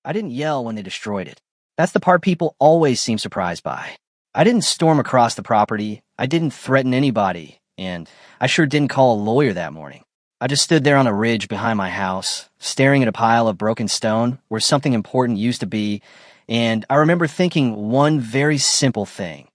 I didn't yell when they destroyed it. That's the part people always seem surprised by. I didn't storm across the property, I didn't threaten anybody, and I sure didn't call a lawyer that morning. I just stood there on a ridge behind my house, staring at a pile of broken stone where something important used to be, and I remember thinking one very simple thing.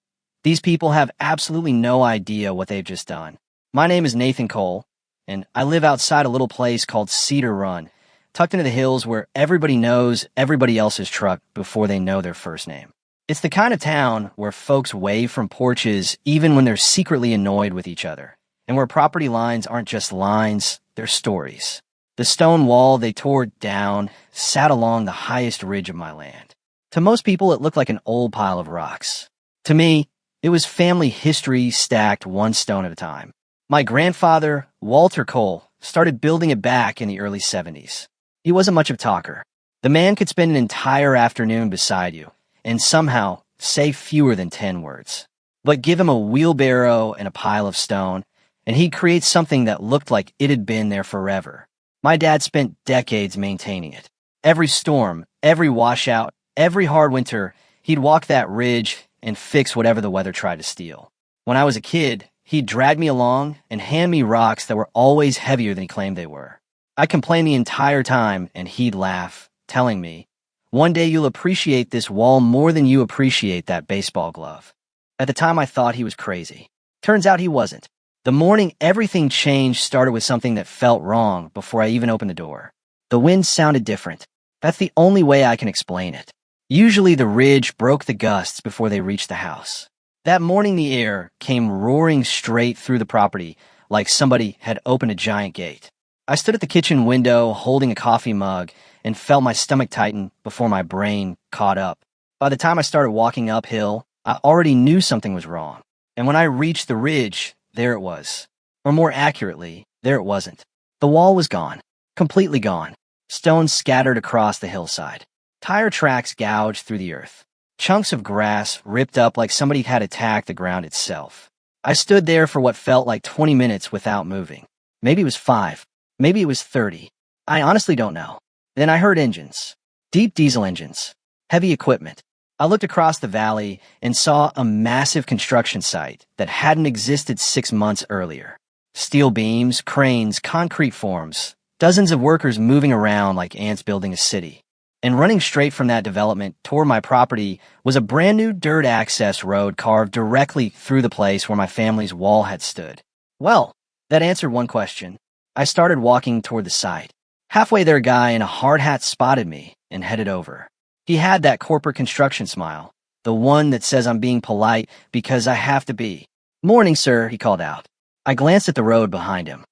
These people have absolutely no idea what they've just done. My name is Nathan Cole, and I live outside a little place called Cedar Run, tucked into the hills where everybody knows everybody else's truck before they know their first name. It's the kind of town where folks wave from porches even when they're secretly annoyed with each other, and where property lines aren't just lines, they're stories. The stone wall they tore down sat along the highest ridge of my land. To most people, it looked like an old pile of rocks. To me, it was family history stacked one stone at a time. My grandfather, Walter Cole, started building it back in the early 70s. He wasn't much of a talker. The man could spend an entire afternoon beside you and somehow say fewer than 10 words. But give him a wheelbarrow and a pile of stone, and he'd create something that looked like it had been there forever. My dad spent decades maintaining it. Every storm, every washout, every hard winter, he'd walk that ridge and fix whatever the weather tried to steal. When I was a kid, he'd drag me along and hand me rocks that were always heavier than he claimed they were. I complained the entire time, and he'd laugh, telling me, "One day you'll appreciate this wall more than you appreciate that baseball glove." At the time, I thought he was crazy. Turns out he wasn't. The morning everything changed started with something that felt wrong before I even opened the door. The wind sounded different. That's the only way I can explain it. Usually the ridge broke the gusts before they reached the house. That morning the air came roaring straight through the property like somebody had opened a giant gate. I stood at the kitchen window holding a coffee mug and felt my stomach tighten before my brain caught up. By the time I started walking uphill, I already knew something was wrong. And when I reached the ridge, there it was. Or more accurately, there it wasn't. The wall was gone. Completely gone. Stones scattered across the hillside. Tire tracks gouged through the earth. Chunks of grass ripped up like somebody had attacked the ground itself. I stood there for what felt like 20 minutes without moving. Maybe it was 5. Maybe it was 30. I honestly don't know. Then I heard engines. Deep diesel engines. Heavy equipment. I looked across the valley and saw a massive construction site that hadn't existed 6 months earlier. Steel beams, cranes, concrete forms. Dozens of workers moving around like ants building a city. And running straight from that development toward my property was a brand new dirt access road carved directly through the place where my family's wall had stood. Well, that answered one question. I started walking toward the site. Halfway there, a guy in a hard hat spotted me and headed over. He had that corporate construction smile, the one that says I'm being polite because I have to be. "Morning, sir," he called out. I glanced at the road behind him.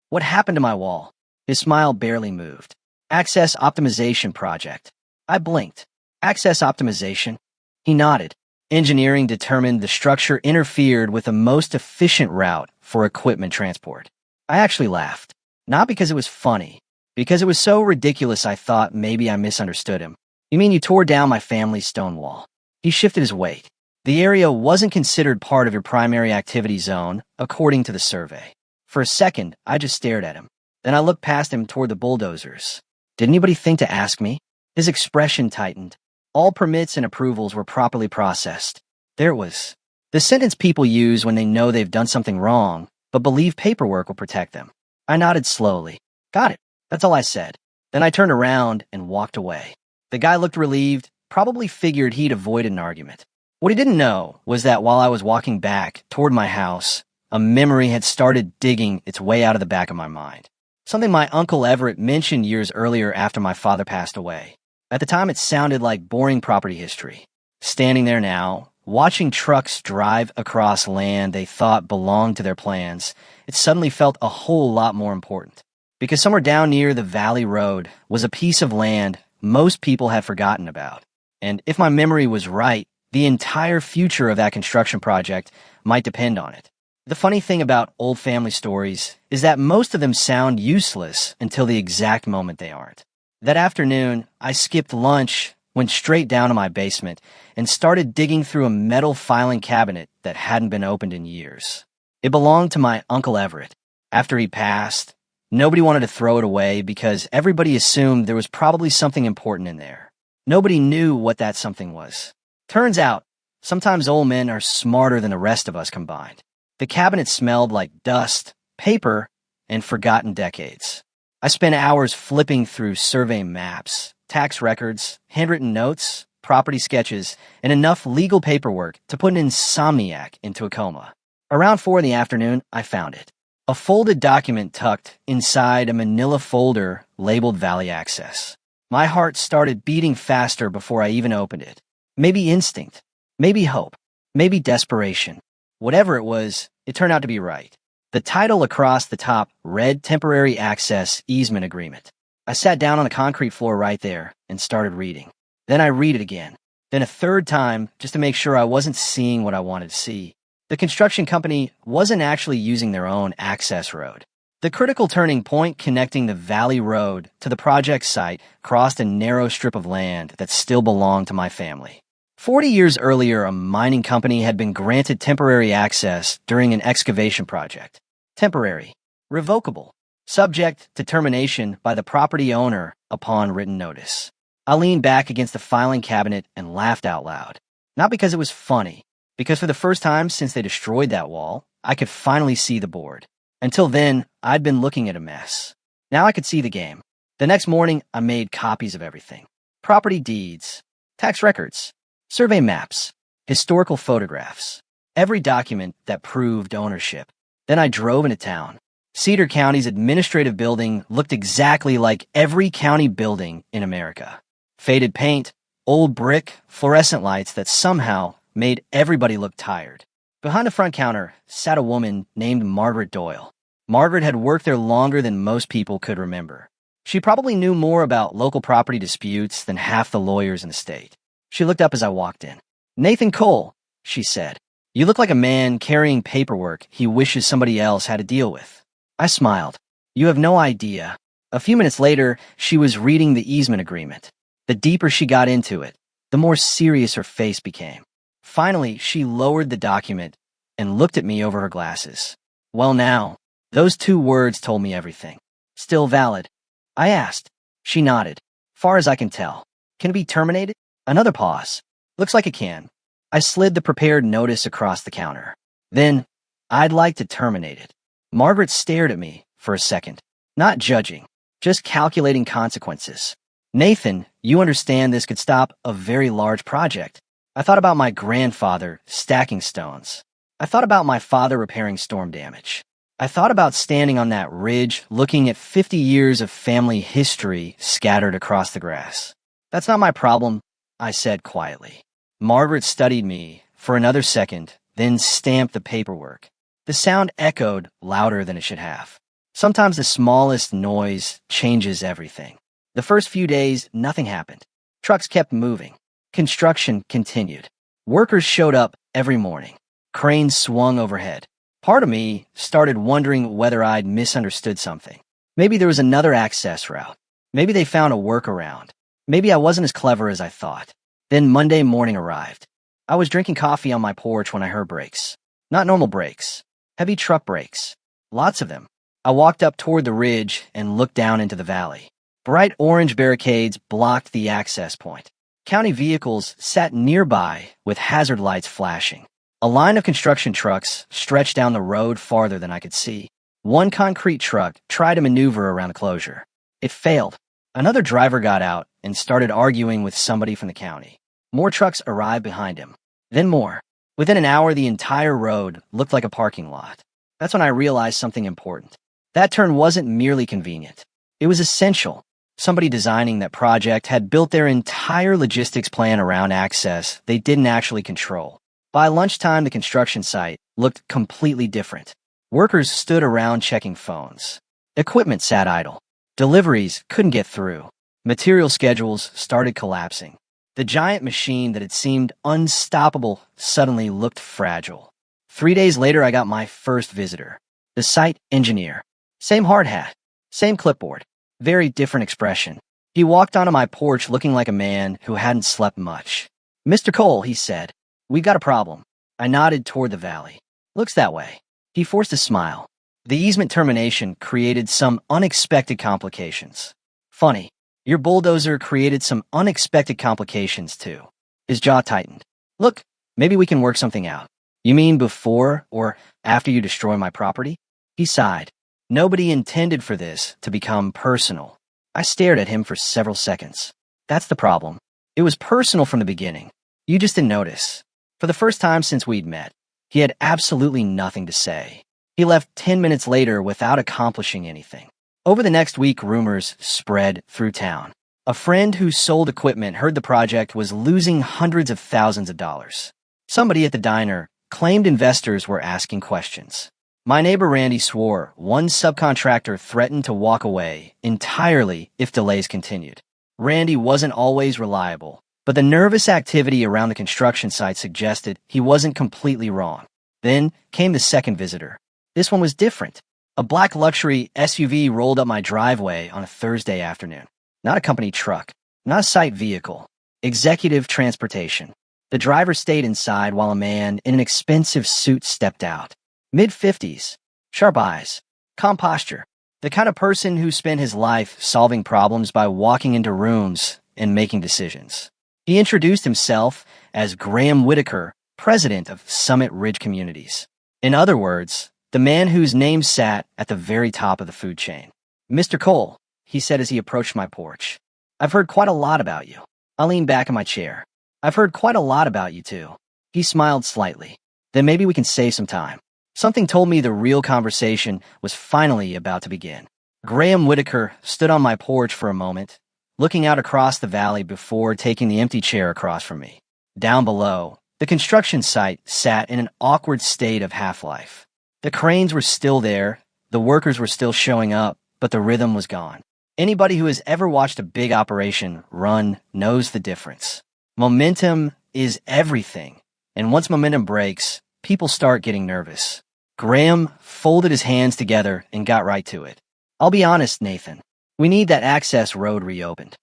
What happened to my wall? His smile barely moved. Access optimization project. I blinked. Access optimization? He nodded. Engineering determined the structure interfered with the most efficient route for equipment transport. I actually laughed. Not because it was funny, because it was so ridiculous I thought maybe I misunderstood him. "You mean you tore down my family's stone wall?" He shifted his weight. "The area wasn't considered part of your primary activity zone, according to the survey." For a second, I just stared at him. Then I looked past him toward the bulldozers. Did anybody think to ask me? His expression tightened. All permits and approvals were properly processed. There it was. The sentence people use when they know they've done something wrong, but believe paperwork will protect them. I nodded slowly. "Got it." That's all I said. Then I turned around and walked away. The guy looked relieved, probably figured he'd avoided an argument. What he didn't know was that while I was walking back toward my house, a memory had started digging its way out of the back of my mind. Something my Uncle Everett mentioned years earlier after my father passed away. At the time, it sounded like boring property history. Standing there now, watching trucks drive across land they thought belonged to their plans, it suddenly felt a whole lot more important. Because somewhere down near the valley road was a piece of land most people had forgotten about. And if my memory was right, the entire future of that construction project might depend on it. The funny thing about old family stories is that most of them sound useless until the exact moment they aren't. That afternoon, I skipped lunch, went straight down to my basement, and started digging through a metal filing cabinet that hadn't been opened in years. It belonged to my Uncle Everett. After he passed, nobody wanted to throw it away because everybody assumed there was probably something important in there. Nobody knew what that something was. Turns out, sometimes old men are smarter than the rest of us combined. The cabinet smelled like dust, paper, and forgotten decades. I spent hours flipping through survey maps, tax records, handwritten notes, property sketches, and enough legal paperwork to put an insomniac into a coma. Around 4 in the afternoon, I found it. A folded document tucked inside a manila folder labeled Valley Access. My heart started beating faster before I even opened it. Maybe instinct, maybe hope, maybe desperation. Whatever it was, it turned out to be right. The title across the top read Temporary Access Easement Agreement. I sat down on the concrete floor right there and started reading. Then I read it again. Then a third time, just to make sure I wasn't seeing what I wanted to see. The construction company wasn't actually using their own access road. The critical turning point connecting the Valley Road to the project site crossed a narrow strip of land that still belonged to my family. 40 years earlier, a mining company had been granted temporary access during an excavation project. Temporary, revocable, subject to termination by the property owner upon written notice. I leaned back against the filing cabinet and laughed out loud. Not because it was funny, because for the first time since they destroyed that wall, I could finally see the board. Until then, I'd been looking at a mess. Now I could see the game. The next morning, I made copies of everything. Property deeds, tax records, survey maps, historical photographs, every document that proved ownership. Then I drove into town. Cedar County's administrative building looked exactly like every county building in America. Faded paint, old brick, fluorescent lights that somehow made everybody look tired. Behind the front counter sat a woman named Margaret Doyle. Margaret had worked there longer than most people could remember. She probably knew more about local property disputes than half the lawyers in the state. She looked up as I walked in. "Nathan Cole," she said. "You look like a man carrying paperwork he wishes somebody else had to deal with." I smiled. "You have no idea." A few minutes later, she was reading the easement agreement. The deeper she got into it, the more serious her face became. Finally, she lowered the document and looked at me over her glasses. "Well now," those 2 words told me everything. "Still valid?" I asked. She nodded. "Far as I can tell." "Can it be terminated?" Another pause. "Looks like it can." I slid the prepared notice across the counter. "Then, I'd like to terminate it." Margaret stared at me for a second, not judging, just calculating consequences. "Nathan, you understand this could stop a very large project." I thought about my grandfather stacking stones. I thought about my father repairing storm damage. I thought about standing on that ridge looking at 50 years of family history scattered across the grass. "That's not my problem," I said quietly. Margaret studied me for another second, then stamped the paperwork. The sound echoed louder than it should have. Sometimes the smallest noise changes everything. The first few days, nothing happened. Trucks kept moving. Construction continued. Workers showed up every morning. Cranes swung overhead. Part of me started wondering whether I'd misunderstood something. Maybe there was another access route. Maybe they found a workaround. Maybe I wasn't as clever as I thought. Then Monday morning arrived. I was drinking coffee on my porch when I heard brakes. Not normal brakes. Heavy truck brakes. Lots of them. I walked up toward the ridge and looked down into the valley. Bright orange barricades blocked the access point. County vehicles sat nearby with hazard lights flashing. A line of construction trucks stretched down the road farther than I could see. One concrete truck tried to maneuver around the closure. It failed. Another driver got out and started arguing with somebody from the county. More trucks arrived behind him. Then more. Within an hour, the entire road looked like a parking lot. That's when I realized something important. That turn wasn't merely convenient. It was essential. Somebody designing that project had built their entire logistics plan around access they didn't actually control. By lunchtime, the construction site looked completely different. Workers stood around checking phones. Equipment sat idle. Deliveries couldn't get through. Material schedules started collapsing. The giant machine that had seemed unstoppable suddenly looked fragile. 3 days later, I got my first visitor. The site engineer. Same hard hat. Same clipboard. Very different expression. He walked onto my porch looking like a man who hadn't slept much. "Mr. Cole," he said, "we've got a problem." I nodded toward the valley. "Looks that way." He forced a smile. The easement termination created some unexpected complications. Funny, Your bulldozer created some unexpected complications, too. His jaw tightened. Look, maybe we can work something out. You mean before or after you destroy my property? He sighed. Nobody intended for this to become personal. I stared at him for several seconds. That's the problem. It was personal from the beginning. You just didn't notice. For the first time since we'd met, he had absolutely nothing to say. He left 10 minutes later without accomplishing anything. Over the next week, rumors spread through town. A friend who sold equipment heard the project was losing hundreds of thousands of dollars. Somebody at the diner claimed investors were asking questions. My neighbor Randy swore one subcontractor threatened to walk away entirely if delays continued. Randy wasn't always reliable, but the nervous activity around the construction site suggested he wasn't completely wrong. Then came the second visitor. This one was different. A black luxury SUV rolled up my driveway on a Thursday afternoon. Not a company truck, not a site vehicle. Executive transportation. The driver stayed inside while a man in an expensive suit stepped out. Mid-50s, sharp eyes, calm posture. The kind of person who spent his life solving problems by walking into rooms and making decisions. He introduced himself as Graham Whitaker, president of Summit Ridge Communities. In other words, the man whose name sat at the very top of the food chain. Mr. Cole, he said as he approached my porch. I've heard quite a lot about you. I leaned back in my chair. I've heard quite a lot about you too. He smiled slightly. Then maybe we can save some time. Something told me the real conversation was finally about to begin. Graham Whitaker stood on my porch for a moment, looking out across the valley before taking the empty chair across from me. Down below, the construction site sat in an awkward state of half-life. The cranes were still there, the workers were still showing up, but the rhythm was gone. Anybody who has ever watched a big operation run knows the difference. Momentum is everything, and once momentum breaks, people start getting nervous. Graham folded his hands together and got right to it. I'll be honest, Nathan. We need that access road reopened.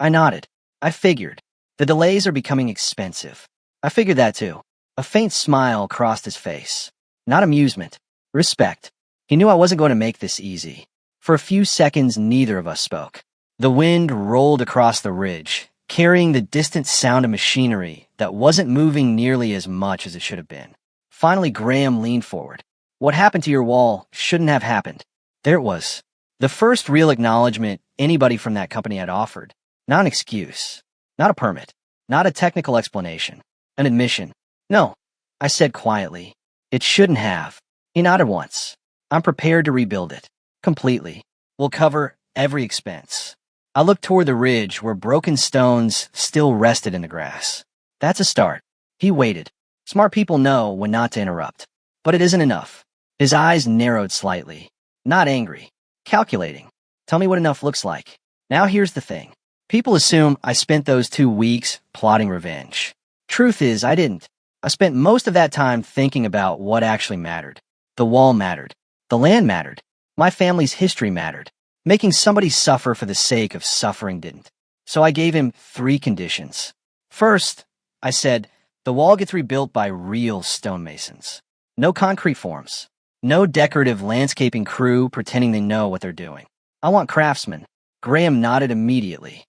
I nodded. I figured. The delays are becoming expensive. I figured that too. A faint smile crossed his face. Not amusement. Respect. He knew I wasn't going to make this easy. For a few seconds, neither of us spoke. The wind rolled across the ridge, carrying the distant sound of machinery that wasn't moving nearly as much as it should have been. Finally, Graham leaned forward. What happened to your wall shouldn't have happened. There it was. The first real acknowledgement anybody from that company had offered. Not an excuse. Not a permit. Not a technical explanation. An admission. No, I said quietly. It shouldn't have. He nodded once. I'm prepared to rebuild it. Completely. We'll cover every expense. I looked toward the ridge where broken stones still rested in the grass. That's a start. He waited. Smart people know when not to interrupt. But it isn't enough. His eyes narrowed slightly. Not angry. Calculating. Tell me what enough looks like. Now here's the thing. People assume I spent those 2 weeks plotting revenge. Truth is, I didn't. I spent most of that time thinking about what actually mattered. The wall mattered. The land mattered. My family's history mattered. Making somebody suffer for the sake of suffering didn't. So I gave him 3 conditions. First, I said, the wall gets rebuilt by real stonemasons. No concrete forms. No decorative landscaping crew pretending they know what they're doing. I want craftsmen. Graham nodded immediately.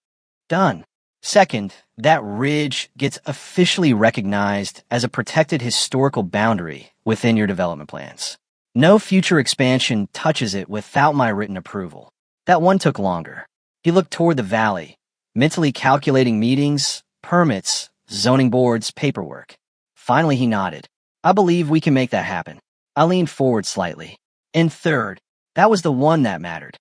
Done. Second, that ridge gets officially recognized as a protected historical boundary within your development plans. No future expansion touches it without my written approval. That one took longer. He looked toward the valley, mentally calculating meetings, permits, zoning boards, paperwork. Finally, he nodded. I believe we can make that happen. I leaned forward slightly. And third, that was the one that mattered.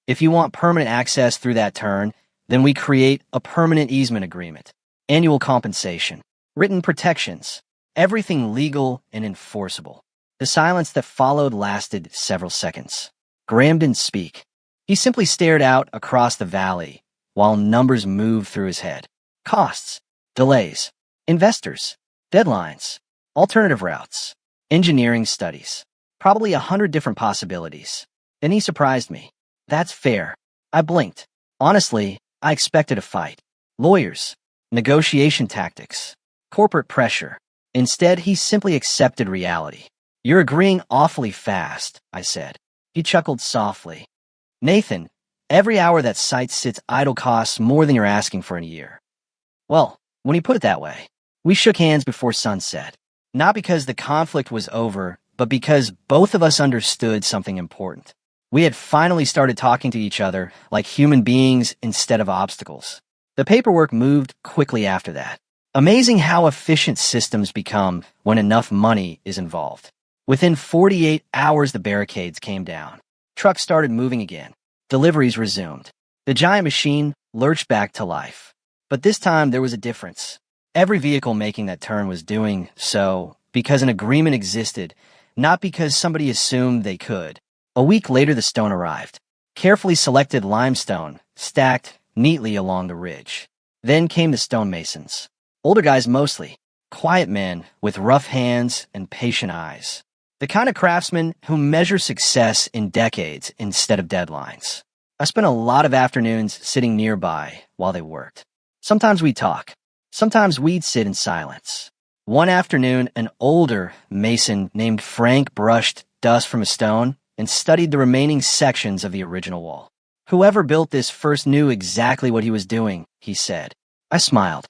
If you want permanent access through that turn, then we create a permanent easement agreement, annual compensation, written protections, everything legal and enforceable. The silence that followed lasted several seconds. Graham didn't speak. He simply stared out across the valley while numbers moved through his head. Costs, delays, investors, deadlines, alternative routes, engineering studies, probably 100 different possibilities. Then he surprised me. That's fair. I blinked. Honestly, I expected a fight. Lawyers, negotiation tactics, corporate pressure. Instead, he simply accepted reality. You're agreeing awfully fast, I said. He chuckled softly. Nathan, Every hour that site sits idle costs more than you're asking for in a year. Well, when you put it that way, we shook hands before sunset. Not because the conflict was over, but because both of us understood something important. We had finally started talking to each other like human beings instead of obstacles. The paperwork moved quickly after that. Amazing how efficient systems become when enough money is involved. Within 48 hours, the barricades came down. Trucks started moving again. Deliveries resumed. The giant machine lurched back to life. But this time, there was a difference. Every vehicle making that turn was doing so because an agreement existed, not because somebody assumed they could. A week later, the stone arrived. Carefully selected limestone, stacked neatly along the ridge. Then came the stonemasons. Older guys mostly. Quiet men with rough hands and patient eyes. The kind of craftsmen who measure success in decades instead of deadlines. I spent a lot of afternoons sitting nearby while they worked. Sometimes we'd talk. Sometimes we'd sit in silence. One afternoon, an older mason named Frank brushed dust from a stone and studied the remaining sections of the original wall. Whoever built this first knew exactly what he was doing, he said. I smiled.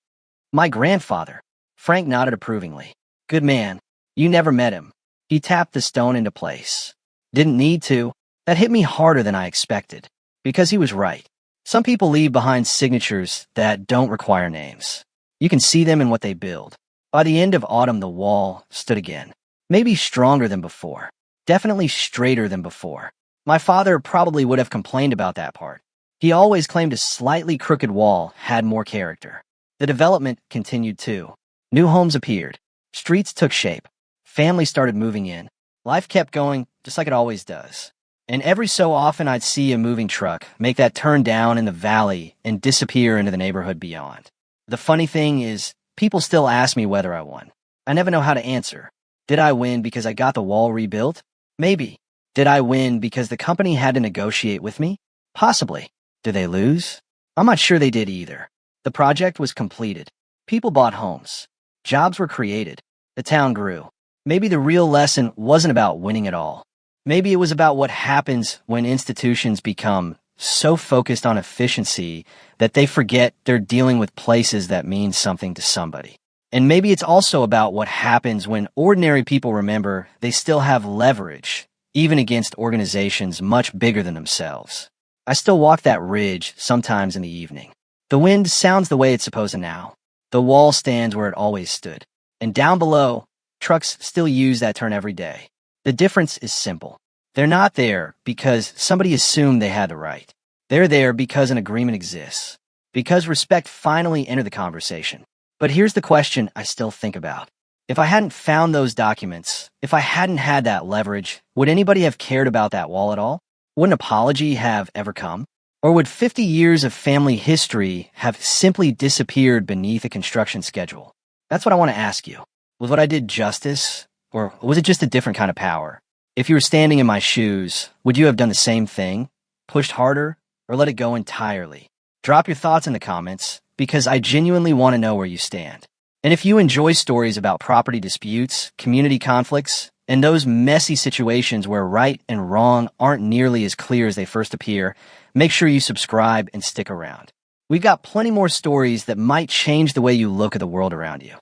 My grandfather. Frank nodded approvingly. Good man. You never met him. He tapped the stone into place. Didn't need to. That hit me harder than I expected. Because he was right. Some people leave behind signatures that don't require names. You can see them in what they build. By the end of autumn, the wall stood again. Maybe stronger than before. Definitely straighter than before. My father probably would have complained about that part. He always claimed a slightly crooked wall had more character. The development continued too. New homes appeared. Streets took shape. Families started moving in. Life kept going just like it always does. And every so often I'd see a moving truck make that turn down in the valley and disappear into the neighborhood beyond. The funny thing is, people still ask me whether I won. I never know how to answer. Did I win because I got the wall rebuilt? Maybe. Did I win because the company had to negotiate with me? Possibly. Did they lose? I'm not sure they did either. The project was completed. People bought homes. Jobs were created. The town grew. Maybe the real lesson wasn't about winning at all. Maybe it was about what happens when institutions become so focused on efficiency that they forget they're dealing with places that mean something to somebody. And maybe it's also about what happens when ordinary people remember they still have leverage, even against organizations much bigger than themselves. I still walk that ridge sometimes in the evening. The wind sounds the way it's supposed to now. The wall stands where it always stood. And down below, trucks still use that turn every day. The difference is simple. They're not there because somebody assumed they had the right. They're there because an agreement exists. Because respect finally entered the conversation. But here's the question I still think about. If I hadn't found those documents, if I hadn't had that leverage, would anybody have cared about that wall at all? Would an apology have ever come? Or would 50 years of family history have simply disappeared beneath a construction schedule? That's what I want to ask you. Was what I did justice? Or was it just a different kind of power? If you were standing in my shoes, would you have done the same thing? Pushed harder? Or let it go entirely? Drop your thoughts in the comments, because I genuinely want to know where you stand. And if you enjoy stories about property disputes, community conflicts, and those messy situations where right and wrong aren't nearly as clear as they first appear, make sure you subscribe and stick around. We've got plenty more stories that might change the way you look at the world around you.